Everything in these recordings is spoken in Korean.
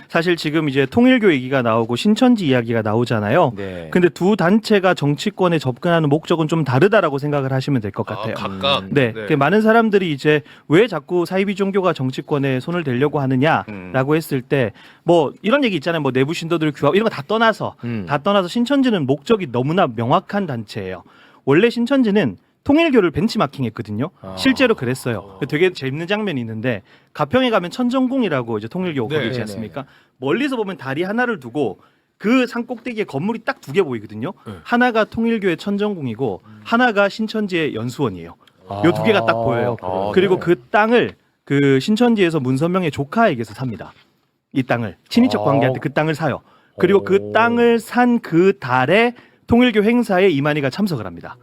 사실 지금 이제 통일교 얘기가 나오고 신천지 이야기가 나오잖아요. 네. 근데 두 단체가 정치권에 접근하는 목적은 좀 다르다라고 생각을 하시면 될 것 같아요. 각각. 네. 많은 사람들이 이제 왜 자꾸 사이비 종교가 정치권에 손을 대려고 하느냐라고 했을 때 뭐 이런 얘기 있잖아요. 뭐 내부 신도들 규합 이런 거 다 떠나서 신천지는 목적이 너무나 명확한 단체예요. 원래 신천지는 통일교를 벤치마킹했거든요. 실제로 그랬어요. 되게 재밌는 장면이 있는데 가평에 가면 천정궁이라고 이제 통일교 거기 있지 않습니까? 멀리서 보면 다리 하나를 두고 그 산 꼭대기에 건물이 딱 두 개 보이거든요. 하나가 통일교의 천정궁이고 하나가 신천지의 연수원이에요. 요 두 개가 딱 보여요. 그리고 그 땅을 그 신천지에서 문선명의 조카에게서 삽니다. 이 땅을 친인척 관계할 때 그 땅을 사요. 그리고 그 땅을 산 그 달에 통일교 행사에 이만희가 참석을 합니다.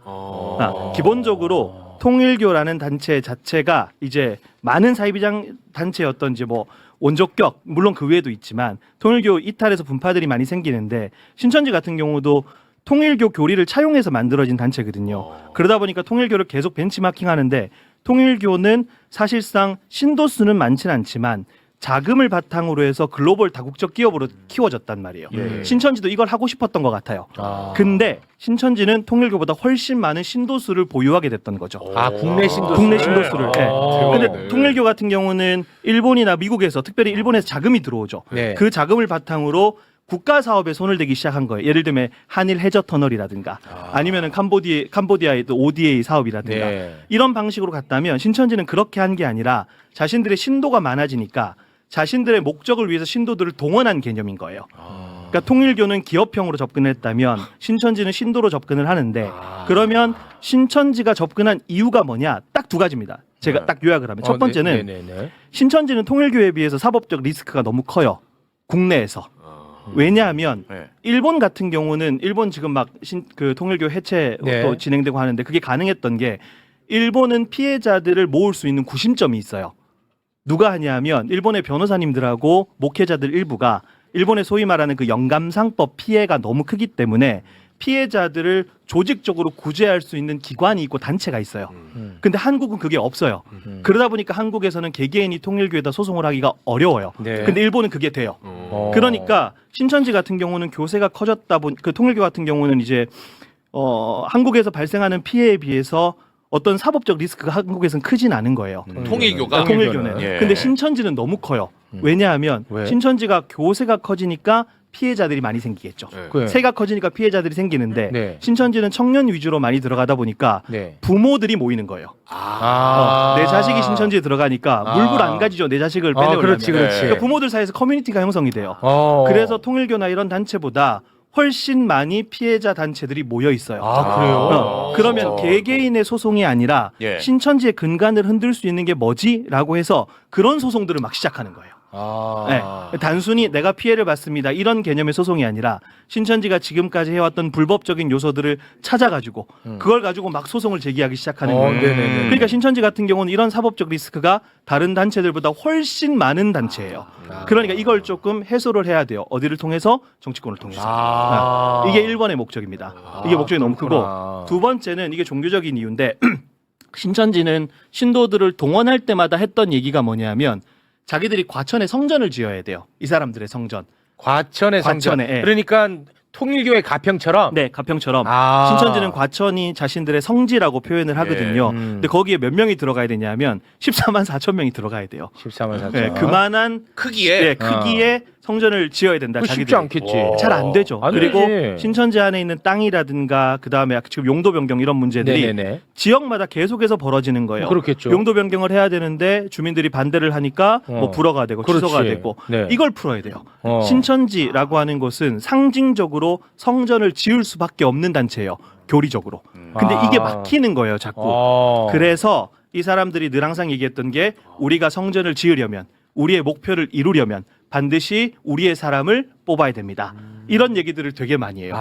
기본적으로 통일교라는 단체 자체가 이제 많은 사이비장 단체였던지 뭐 원조격 물론 그 외에도 있지만 통일교 이탈에서 분파들이 많이 생기는데 신천지 같은 경우도 통일교 교리를 차용해서 만들어진 단체거든요. 그러다 보니까 통일교를 계속 벤치마킹하는데 통일교는 사실상 신도 수는 많지는 않지만 자금을 바탕으로 해서 글로벌 다국적 기업으로 키워졌단 말이에요. 신천지도 이걸 하고 싶었던 것 같아요. 근데 신천지는 통일교보다 훨씬 많은 신도수를 보유하게 됐던 거죠. 국내 신도수. 국내 신도수를. 네. 근데 통일교 같은 경우는 일본이나 미국에서 특별히 일본에서 자금이 들어오죠. 네. 그 자금을 바탕으로 국가 사업에 손을 대기 시작한 거예요. 예를 들면 한일 해저 터널이라든가 아니면은 캄보디아의 또 ODA 사업이라든가 이런 방식으로 갔다면 신천지는 그렇게 한 게 아니라 자신들의 신도가 많아지니까 자신들의 목적을 위해서 신도들을 동원한 개념인 거예요. 그러니까 통일교는 기업형으로 접근했다면 신천지는 신도로 접근을 하는데 그러면 신천지가 접근한 이유가 뭐냐? 딱 두 가지입니다. 제가 딱 요약을 하면 첫 번째는 신천지는 통일교에 비해서 사법적 리스크가 너무 커요. 국내에서. 왜냐하면 일본 같은 경우는 일본 지금 막 그 통일교 해체도 진행되고 하는데 그게 가능했던 게 일본은 피해자들을 모을 수 있는 구심점이 있어요. 누가 하냐면 일본의 변호사님들하고 목회자들 일부가 일본의 소위 말하는 그 영감상법 피해가 너무 크기 때문에 피해자들을 조직적으로 구제할 수 있는 기관이 있고 단체가 있어요. 근데 한국은 그게 없어요. 그러다 보니까 한국에서는 개개인이 통일교에다 소송을 하기가 어려워요. 근데 일본은 그게 돼요. 그러니까 신천지 같은 경우는 교세가 커졌다 보니 그 통일교 같은 경우는 이제 한국에서 발생하는 피해에 비해서 어떤 사법적 리스크가 한국에서는 크진 않은 거예요. 통일교가? 통일교는. 근데 신천지는 너무 커요. 왜냐하면 신천지가 교세가 커지니까 피해자들이 많이 생기겠죠. 세가 커지니까 피해자들이 생기는데 신천지는 청년 위주로 많이 들어가다 보니까 부모들이 모이는 거예요. 내 자식이 신천지에 들어가니까 물불 안 가지죠. 내 자식을 빼내려면. 그렇지. 그러니까 부모들 사이에서 커뮤니티가 형성이 돼요. 그래서 통일교나 이런 단체보다 훨씬 많이 피해자 단체들이 모여 있어요. 그래요? 그러면 개개인의 소송이 아니라 신천지의 근간을 흔들 수 있는 게 뭐지라고 해서 그런 소송들을 막 시작하는 거예요. 단순히 내가 피해를 받습니다 이런 개념의 소송이 아니라 신천지가 지금까지 해왔던 불법적인 요소들을 찾아가지고 그걸 가지고 막 소송을 제기하기 시작하는 거예요. 그러니까 신천지 같은 경우는 이런 사법적 리스크가 다른 단체들보다 훨씬 많은 단체예요. 그러니까 이걸 조금 해소를 해야 돼요. 어디를 통해서? 정치권을 통해서. 이게 1번의 목적입니다. 이게 목적이 너무 크고 두 번째는 이게 종교적인 이유인데 신천지는 신도들을 동원할 때마다 했던 얘기가 뭐냐면 자기들이 과천에 성전을 지어야 돼요. 이 사람들의 성전. 과천의 성전. 과천에, 그러니까 통일교의 가평처럼. 네, 가평처럼 신천지는 과천이 자신들의 성지라고 표현을 하거든요. 근데 거기에 몇 명이 들어가야 되냐면 14만 4천 명이 들어가야 돼요. 14만 4천. 네, 그만한 크기에 크기의 성전을 지어야 된다. 쉽지 않겠지. 잘 안 되죠. 안 그리고 되지. 신천지 안에 있는 땅이라든가 그다음에 지금 용도 변경 이런 문제들이 지역마다 계속해서 벌어지는 거예요. 그렇겠죠. 용도 변경을 해야 되는데 주민들이 반대를 하니까 뭐 불허가 되고 취소가 되고 이걸 풀어야 돼요. 신천지라고 하는 것은 상징적으로 성전을 지을 수밖에 없는 단체예요. 교리적으로. 근데 이게 막히는 거예요, 자꾸. 그래서 이 사람들이 늘 항상 얘기했던 게 우리가 성전을 지으려면 우리의 목표를 이루려면 반드시 우리의 사람을 뽑아야 됩니다. 이런 얘기들을 되게 많이 해요.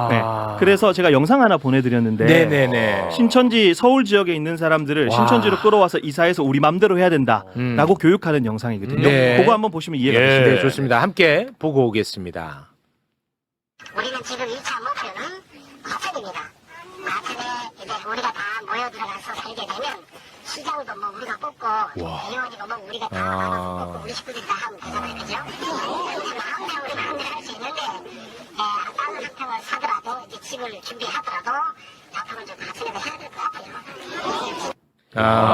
네. 그래서 제가 영상 하나 보내드렸는데 신천지 서울 지역에 있는 사람들을 신천지로 끌어와서 이사해서 우리 맘대로 해야 된다라고 교육하는 영상이거든요. 그거 한번 보시면 이해가 되시죠. 네, 좋습니다. 함께 보고 오겠습니다. 우리는 지금 1차 목표는 과천입니다. 과천에 이제 우리가 다 모여 들어가서 살게 되면 시장도 뭐 우리가 뽑고 의원이고 뭐 우리가 다 뽑고 우리 식구들이 다 하면 되잖아요. 그죠? 집을 준비하더라도 앞으로 좀 과천에서 해야 될 것 같아요.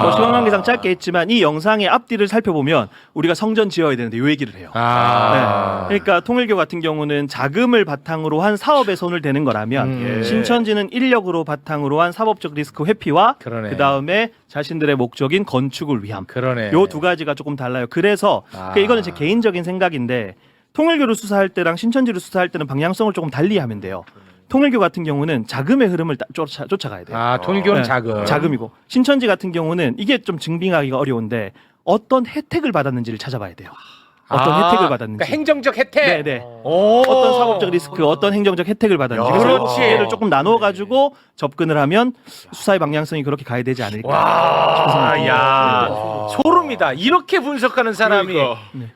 뭐 시간 관계상 짧게 했지만 이 영상의 앞뒤를 살펴보면 우리가 성전 지어야 되는데 요 얘기를 해요. 네. 그러니까 통일교 같은 경우는 자금을 바탕으로 한 사업에 손을 대는 거라면 신천지는 인력으로 바탕으로 한 사법적 리스크 회피와 그러네. 그 다음에 자신들의 목적인 건축을 위함. 그러네. 요 두 가지가 조금 달라요. 그래서 그러니까 이거는 제 개인적인 생각인데 통일교를 수사할 때랑 신천지를 수사할 때는 방향성을 조금 달리 하면 돼요. 통일교 같은 경우는 자금의 흐름을 쫓아가야 돼요. 통일교는 네, 자금. 자금이고 신천지 같은 경우는 이게 좀 증빙하기가 어려운데 어떤 혜택을 받았는지를 찾아봐야 돼요. 어떤 혜택을 받았는지. 그러니까 행정적 혜택. 네네. 오. 어떤 사법적 리스크, 어떤 행정적 혜택을 받았는지. 야. 그래서 그렇지. 이를 조금 나눠 가지고 접근을 하면 수사의 방향성이 그렇게 가야 되지 않을까. 와, 야, 소름이다. 이렇게 분석하는 사람이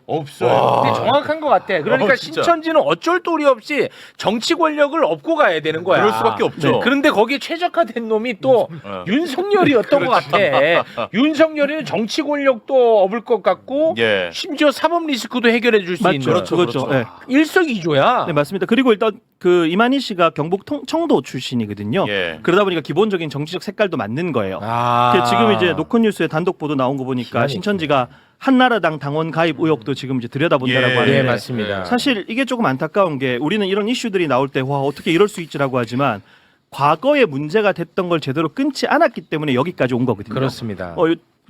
없어요. 근데 정확한 것 같아. 그러니까 진짜. 신천지는 어쩔 도리 없이 정치 권력을 업고 가야 되는 거야. 그럴 수밖에 없죠. 네. 그런데 거기에 최적화된 놈이 또 윤석열이었던 것 같아. 윤석열이는 정치 권력도 업을 것 같고 예. 심지어 사법 리스크도 해결해 줄 수 맞죠. 있는 그렇죠. 네. 일석이조야. 네, 맞습니다. 그리고 일단 그 이만희 씨가 경북 청도 출신이거든요. 예. 그러다 보니까 기본적인 정치적 색깔도 맞는 거예요. 아. 지금 이제 노컷뉴스에 단독 보도 나온 거 보니까 기만희 신천지가 한나라당 당원 가입 의혹도 지금 이제 들여다본다라고 예. 하는데 네, 맞습니다. 사실 이게 조금 안타까운 게 우리는 이런 이슈들이 나올 때 와 어떻게 이럴 수 있지라고 하지만 과거에 문제가 됐던 걸 제대로 끊지 않았기 때문에 여기까지 온 거거든요. 그렇습니다.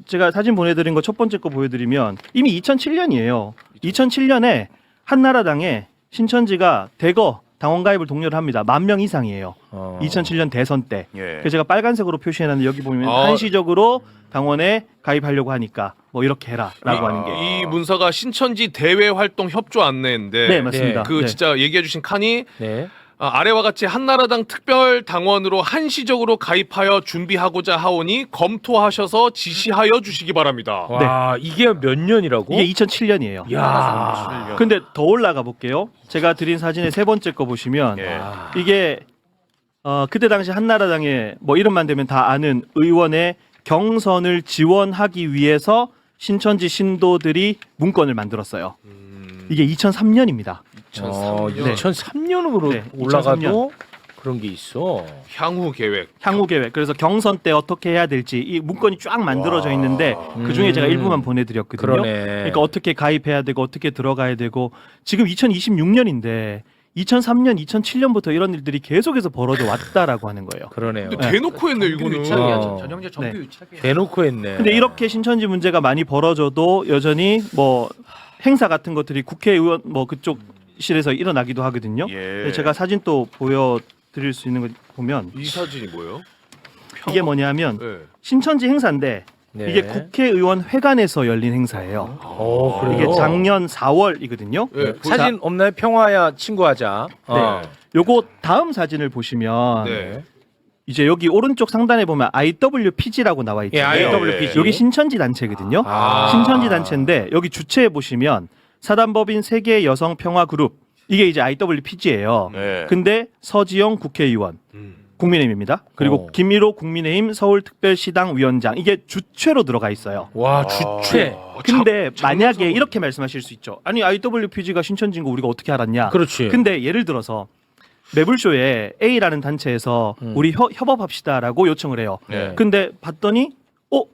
제가 사진 보내드린 거 첫 번째 거 보여드리면 이미 2007년이에요. 2007년에 한나라당에 신천지가 대거 당원 가입을 독려를 합니다. 10,000명 이상이에요. 2007년 대선 때. 예. 그래서 제가 빨간색으로 표시해놨는데 여기 보면 한시적으로 당원에 가입하려고 하니까 뭐 이렇게 해라라고 하는 게. 이 문서가 신천지 대외 활동 협조 안내인데 네 맞습니다. 그 네. 진짜 얘기해주신 칸이 네. 아래와 같이 한나라당 특별 당원으로 한시적으로 가입하여 준비하고자 하오니 검토하셔서 지시하여 주시기 바랍니다. 와, 이게 몇 년이라고? 이게 2007년이에요. 야. 근데 더 올라가 볼게요. 제가 드린 사진의 세 번째 거 보시면 예. 이게 그때 당시 한나라당에 뭐 이름만 되면 다 아는 의원의 경선을 지원하기 위해서 신천지 신도들이 문건을 만들었어요. 이게 2003년입니다. 2003년으로 네, 올라가도 그런 게 있어. 향후 계획. 향후 계획. 그래서 경선 때 어떻게 해야 될지 이 문건이 쫙 만들어져 있는데 그 중에 제가 일부만 보내드렸거든요. 그러네. 그러니까 어떻게 가입해야 되고 어떻게 들어가야 되고 지금 2026년인데 2003년, 2007년부터 이런 일들이 계속해서 벌어져 왔다라고 하는 거예요. 그러네요. 근데 대놓고 했네 이거는. 전형적 정규 유착이야. 대놓고 했네. 근데 이렇게 신천지 문제가 많이 벌어져도 여전히 뭐 행사 같은 것들이 국회의원 뭐 그쪽실에서 일어나기도 하거든요. 예. 제가 사진 또 보여드릴 수 있는 거 보면 이 사진이 뭐예요? 이게 뭐냐면 네. 신천지 행사인데 네. 이게 국회의원 회관에서 열린 행사예요. 그래요? 이게 작년 4월이거든요. 네. 사진 없나요? 평화야 친구하자. 요거 다음 사진을 보시면 네. 이제 여기 오른쪽 상단에 보면 IWPG라고 나와 예, 있잖아요. IWPG. 여기 신천지 단체거든요. 아. 신천지 단체인데 여기 주체에 보시면 사단법인 세계 여성 평화 그룹 이게 이제 IWPG예요. 네. 근데 서지영 국회의원 국민의힘입니다. 그리고 김일호 국민의힘 서울특별시당 위원장 이게 주체로 들어가 있어요. 와, 주최. 근데 만약에 이렇게 말씀하실 수 있죠. 아니 IWPG가 신천지인 거 우리가 어떻게 알았냐? 그렇지. 근데 예를 들어서 매불쇼에 A라는 단체에서 우리 협업합시다라고 요청을 해요. 네. 근데 봤더니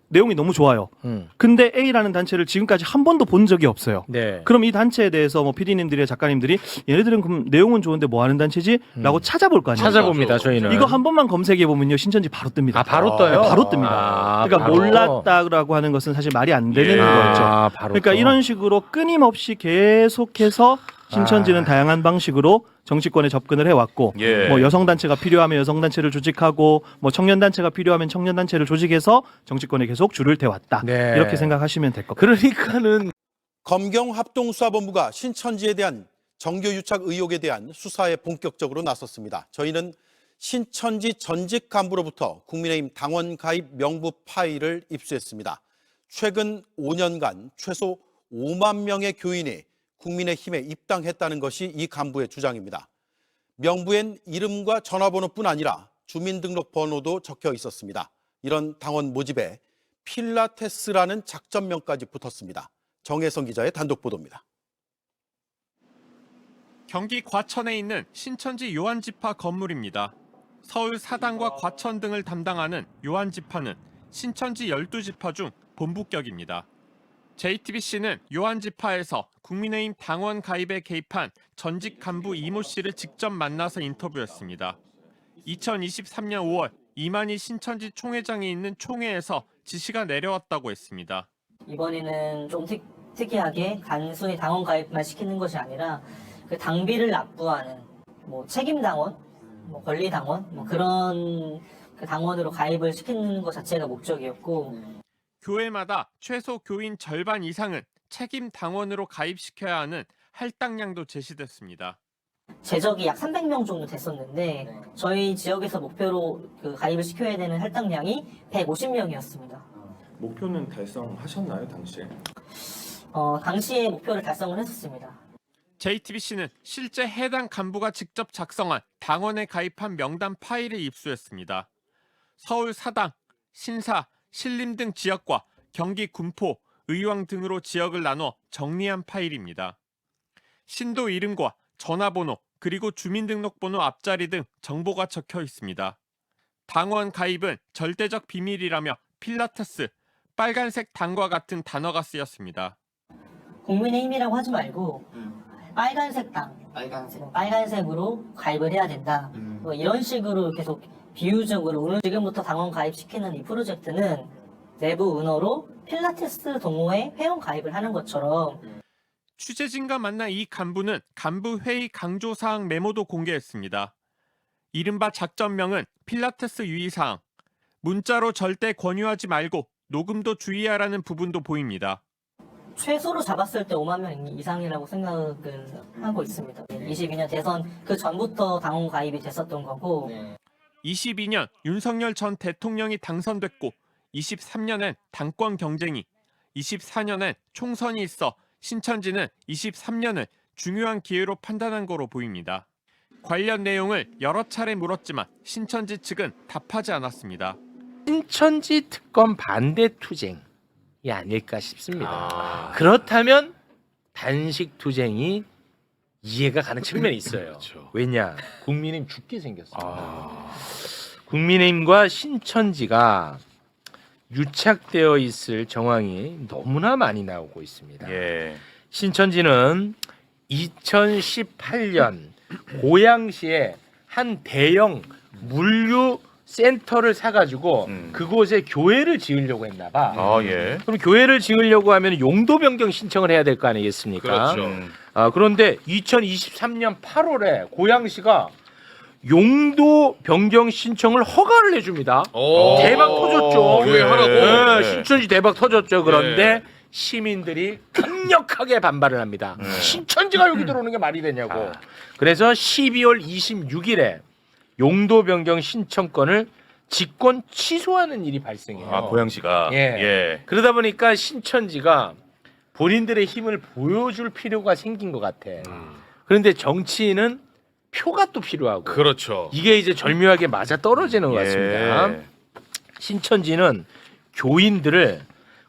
내용이 너무 좋아요. 근데 A라는 단체를 지금까지 한 번도 본 적이 없어요. 네. 그럼 이 단체에 대해서 뭐 PD님들이 작가님들이 얘네들은 그럼 내용은 좋은데 뭐 하는 단체지? 라고 찾아볼 거 아니에요. 찾아봅니다, 저희는. 이거 한 번만 검색해 보면요 신천지 바로 뜹니다. 아, 바로 떠요? 바로 뜹니다. 아, 그러니까 바로. 몰랐다라고 하는 것은 사실 말이 안 되는 거죠. 아, 바로 그러니까 떠. 이런 식으로 끊임없이 계속해서 신천지는 다양한 방식으로 정치권에 접근을 해왔고 예. 뭐 여성단체가 필요하면 여성단체를 조직하고 뭐 청년단체가 필요하면 청년단체를 조직해서 정치권에 계속 줄을 대왔다. 네. 이렇게 생각하시면 될 것 같아요. 그러니까는 검경합동수사본부가 신천지에 대한 정교유착 의혹에 대한 수사에 본격적으로 나섰습니다. 저희는 신천지 전직 간부로부터 국민의힘 당원 가입 명부 파일을 입수했습니다. 최근 5년간 최소 5만 명의 교인이 국민의힘에 입당했다는 것이 이 간부의 주장입니다. 명부엔 이름과 전화번호뿐 아니라 주민등록번호도 적혀 있었습니다. 이런 당원 모집에 필라테스라는 작전명까지 붙었습니다. 정혜성 기자의 단독 보도입니다. 경기 과천에 있는 신천지 요한지파 건물입니다. 서울 사당과 과천 등을 담당하는 요한지파는 신천지 12지파 중 본부격입니다. JTBC는 요한지파에서 국민의힘 당원 가입에 개입한 전직 간부 이모 씨를 직접 만나서 인터뷰했습니다. 2023년 5월 이만희 신천지 총회장이 있는 총회에서 지시가 내려왔다고 했습니다. 이번에는 좀 특이하게 단순히 당원 가입만 시키는 것이 아니라 그 당비를 납부하는 뭐 책임 당원, 뭐 권리 당원, 뭐 그런 그 당원으로 가입을 시키는 것 자체가 목적이었고, 교회마다 최소 교인 절반 이상은 책임 당원으로 가입시켜야 하는 할당량도 제시됐습니다. 제적이 약 300명 정도 됐었는데 저희 지역에서 목표로 그 가입을 시켜야 되는 할당량이 150명이었습니다. 목표는 달성하셨나요, 당시에? 당시에 목표를 달성을 했었습니다. JTBC는 실제 해당 간부가 직접 작성한 당원에 가입한 명단 파일을 입수했습니다. 서울 사당, 신사, 신림 등 지역과 경기 군포, 의왕 등으로 지역을 나눠 정리한 파일입니다. 신도 이름과 전화번호 그리고 주민등록번호 앞자리 등 정보가 적혀 있습니다. 당원 가입은 절대적 비밀이라며 필라테스, 빨간색 당과 같은 단어가 쓰였습니다. 국민의힘이라고 하지 말고 빨간색 당, 빨간색으로 가입을 해야 된다. 뭐 이런 식으로 계속 비유적으로 오늘 지금부터 당원 가입시키는 이 프로젝트는 내부 은어로 필라테스 동호회 회원 가입을 하는 것처럼. 취재진과 만난 이 간부는 간부 회의 강조사항 메모도 공개했습니다. 이른바 작전명은 필라테스 유의사항, 문자로 절대 권유하지 말고 녹음도 주의하라는 부분도 보입니다. 최소로 잡았을 때 5만 명 이상이라고 생각을 하고 있습니다. 22년 대선 그 전부터 당원 가입이 됐었던 거고. 22년 윤석열 전 대통령이 당선됐고 23년엔 당권 경쟁이, 24년엔 총선이 있어 신천지는 23년을 중요한 기회로 판단한 거로 보입니다. 관련 내용을 여러 차례 물었지만 신천지 측은 답하지 않았습니다. 신천지 특검 반대 투쟁이 아닐까 싶습니다. 그렇다면 단식 투쟁이 이해가 가는 측면이 있어요. 그렇죠. 왜냐? 국민의힘 죽게 생겼습니다. 국민의힘과 신천지가 유착되어 있을 정황이 너무나 많이 나오고 있습니다. 예. 신천지는 2018년 고양시에 한 대형 물류 센터를 사가지고 그곳에 교회를 지으려고 했나 봐. 아, 예. 그럼 교회를 지으려고 하면 용도 변경 신청을 해야 될 거 아니겠습니까? 그렇죠. 그런데 2023년 8월에 고양시가 용도 변경 신청을 허가를 해줍니다. 오. 대박 터졌죠. 교회 하라고. 네, 신천지 대박 터졌죠. 그런데 시민들이 강력하게 반발을 합니다. 신천지가 여기 들어오는 게 말이 되냐고. 그래서 12월 26일에 용도 변경 신청권을 직권 취소하는 일이 발생해요. 아, 고양시가. 예. 예. 그러다 보니까 신천지가 본인들의 힘을 보여줄 필요가 생긴 것 같아. 그런데 정치인은 표가 또 필요하고. 그렇죠. 이게 이제 절묘하게 맞아 떨어지는 것 예. 같습니다. 신천지는 교인들을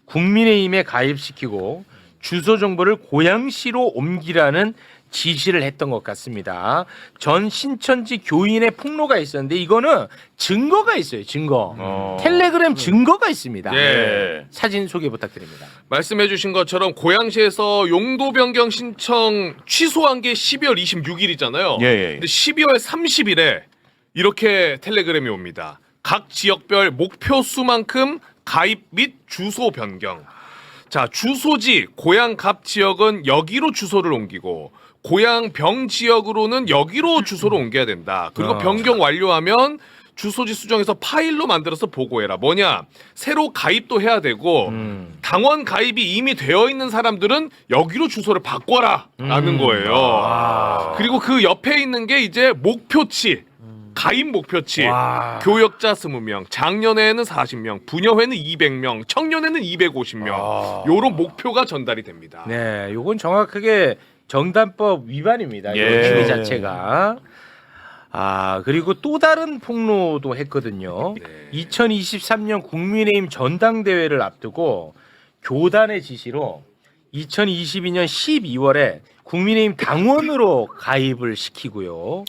국민의힘에 가입시키고 주소 정보를 고양시로 옮기라는 지시를 했던 것 같습니다. 전 신천지 교인의 폭로가 있었는데 이거는 증거가 있어요. 증거. 텔레그램 증거가 있습니다. 예. 사진 소개 부탁드립니다. 말씀해주신 것처럼 고양시에서 용도 변경 신청 취소한 게 12월 26일이잖아요. 예, 예. 근데 12월 30일에 이렇게 텔레그램이 옵니다. 각 지역별 목표 수만큼 가입 및 주소 변경. 자, 주소지 고양갑 지역은 여기로 주소를 옮기고 고양병 지역으로는 여기로 주소를 옮겨야 된다. 그리고 변경 완료하면 주소지 수정해서 파일로 만들어서 보고해라. 뭐냐? 새로 가입도 해야 되고 당원 가입이 이미 되어 있는 사람들은 여기로 주소를 바꿔라 라는 거예요. 그리고 그 옆에 있는 게 이제 목표치. 가입 목표치. 교역자 20명, 장년회에는 40명, 부녀회는 200명, 청년회는 250명. 요런 목표가 전달이 됩니다. 네, 요건 정확하게 정당법 위반입니다. 예. 이 주의 자체가. 그리고 또 다른 폭로도 했거든요. 2023년 국민의힘 전당대회를 앞두고 교단의 지시로 2022년 12월에 국민의힘 당원으로 가입을 시키고요.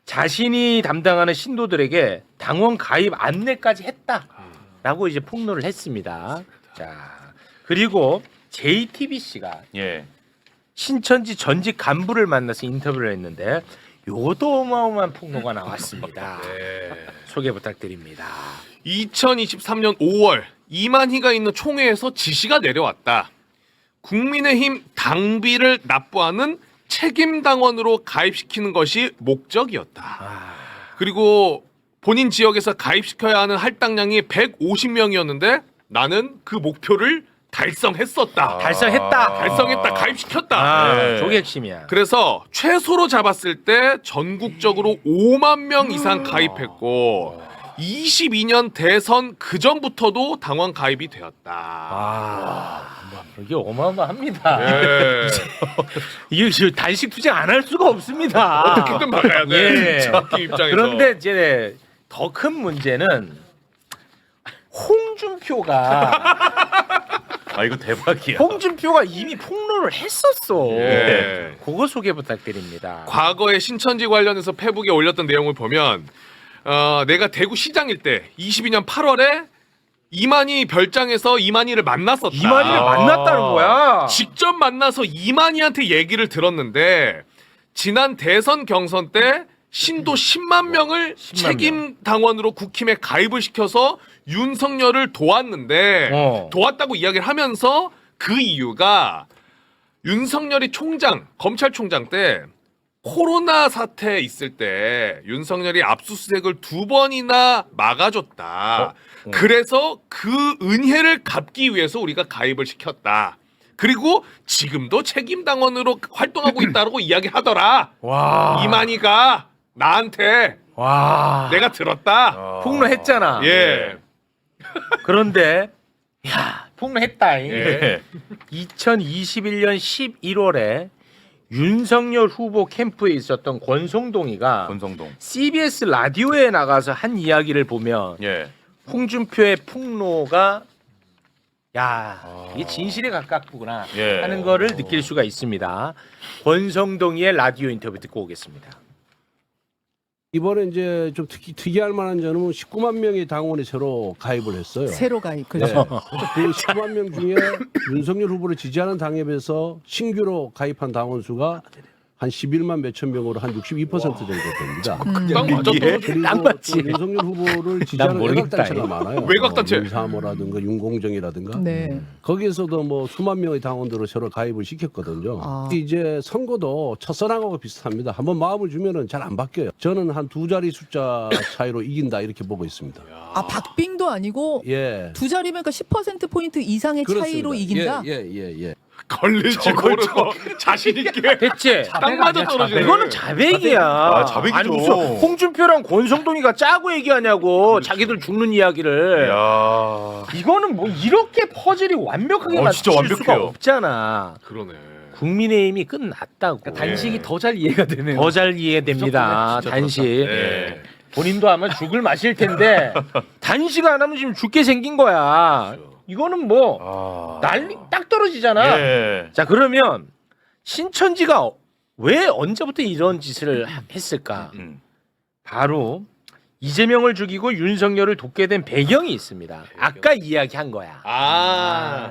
자신이 담당하는 신도들에게 당원 가입 안내까지 했다라고 이제 폭로를 했습니다. 자, 그리고 JTBC가 예. 신천지 전직 간부를 만나서 인터뷰를 했는데 요것도 어마어마한 폭로가 나왔습니다. 소개 부탁드립니다. 2023년 5월 이만희가 있는 총회에서 지시가 내려왔다. 국민의힘 당비를 납부하는 책임당원으로 가입시키는 것이 목적이었다. 그리고 본인 지역에서 가입시켜야 하는 할당량이 150명이었는데 나는 그 목표를 달성했었다. 달성했다. 가입시켰다. 네. 저게 핵심이야. 그래서 최소로 잡았을 때 전국적으로 5만 명 이상 가입했고 22년 대선 그 전부터도 당원 가입이 되었다. 이게 어마어마합니다. 예. 이게 지금 단식 투쟁 안 할 수가 없습니다. 어떻게든 막아야 돼. 예. 정치 입장에서. 그런데 이제 더 큰 문제는 홍준표가 이거 대박이야. 홍준표가 이미 폭로를 했었어. 예. 그거 소개 부탁드립니다. 과거에 신천지 관련해서 페북에 올렸던 내용을 보면 내가 대구시장일 때 22년 8월에 이만희 별장에서 이만희를 만났었다. 이만희를 만났다는 거야. 직접 만나서 이만희한테 얘기를 들었는데 지난 대선 경선 때 신도 10만 명을 10만 책임 당원으로 국힘에 가입을 시켜서 윤석열을 도왔는데 도왔다고 이야기를 하면서 그 이유가 윤석열이 검찰총장 때 코로나 사태 있을 때 윤석열이 압수수색을 2번이나 막아줬다. 그래서 그 은혜를 갚기 위해서 우리가 가입을 시켰다. 그리고 지금도 책임당원으로 활동하고 있다고 이야기하더라. 와. 이만희가 나한테 와. 내가 들었다. 폭로했잖아. 예. 그런데 야, 폭로했다. 예. 2021년 11월에 윤석열 후보 캠프에 있었던 권성동이가 권성동. CBS 라디오에 나가서 한 이야기를 보면 예. 홍준표의 폭로가 야, 이게 진실에 가깝구나 예. 하는 거를 느낄 수가 있습니다. 권성동이의 라디오 인터뷰 듣고 오겠습니다. 이번에 이제 좀 특이할 만한 점은 19만 명의 당원이 새로 가입을 했어요. 새로 가입. 네. 그렇죠. 그 19만 명 중에 윤석열 후보를 지지하는 당에 비해서 신규로 가입한 당원 수가 한 11만 몇천 명으로 한 62% 정도 됩니다. 딱 맞아. 그리고 딱 맞지. 또 윤석열 후보를 지지하는 모르겠다, 외곽단체가 이거. 많아요. 외곽단체. 윤사모라든가 윤공정이라든가 네. 거기에서도 뭐 수만 명의 당원들을 새로 가입을 시켰거든요. 아. 이제 선거도 첫사랑하고 비슷합니다. 한번 마음을 주면은 잘 안 바뀌어요. 저는 한 2자리 숫자 차이로 이긴다 이렇게 보고 있습니다. 아, 박빙도 아니고 예. 두 자리면 그러니까 10%포인트 이상의 차이로 이긴다? 예. 걸릴지 모르고 자신 있게 됐지? 딱 맞아 떨어지네. 이거는 자백이야. 자백이죠. 아니 무슨 홍준표랑 권성동이가 짜고 얘기하냐고. 자기들 죽는 이야기를. 야. 이거는 뭐 이렇게 퍼즐이 완벽하게 맞출 진짜 완벽해요. 수가 없잖아. 그러네. 국민의힘이 끝났다고. 단식이 더 잘 이해가 되네요. 더 잘 이해됩니다. 진짜 단식. 네. 본인도 아마 죽을 마실 텐데 단식 안 하면 지금 죽게 생긴 거야. 이거는 뭐 난리 딱 떨어지잖아. 예. 자, 그러면 신천지가 왜 언제부터 이런 짓을 했을까? 바로 이재명을 죽이고 윤석열을 돕게 된 배경이 있습니다. 아까 이야기한 거야.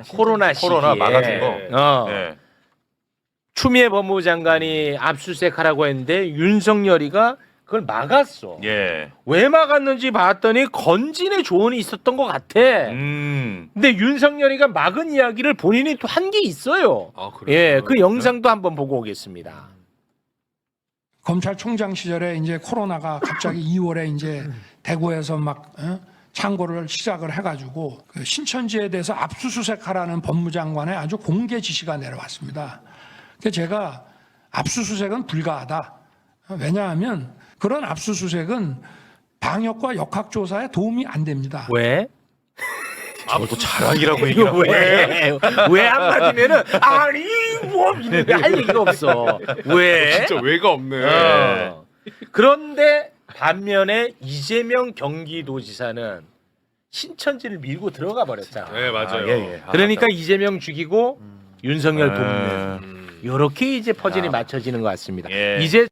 코로나 시기에 코로나 막아준 거. 예. 추미애 법무부 장관이 압수수색하라고 했는데 윤석열이가 그걸 막았어. 예. 왜 막았는지 봤더니 건진의 조언이 있었던 것 같아. 근데 윤석열이가 막은 이야기를 본인이 또 한 게 있어요. 예, 그 영상도 한번 보고 오겠습니다. 검찰총장 시절에 이제 코로나가 갑자기 2월에 이제 대구에서 막 창고를 시작을 해가지고 그 신천지에 대해서 압수수색하라는 법무장관의 아주 공개 지시가 내려왔습니다. 그래서 제가 압수수색은 불가하다. 왜냐하면 그런 압수수색은 방역과 역학조사에 도움이 안 됩니다. 왜? 뭐 자랑이라고 얘기하고. 왜 한마디면은 아니 뭐 이렇게 할 얘기가 없어. 왜? 진짜 왜가 없네. 그런데 반면에 이재명 경기도지사는 신천지를 밀고 들어가 버렸잖아. 네, 맞아요. 그러니까 이재명 죽이고 윤석열 돕는 이렇게 이제 퍼즐이 맞춰지는 것 같습니다. 예. 이제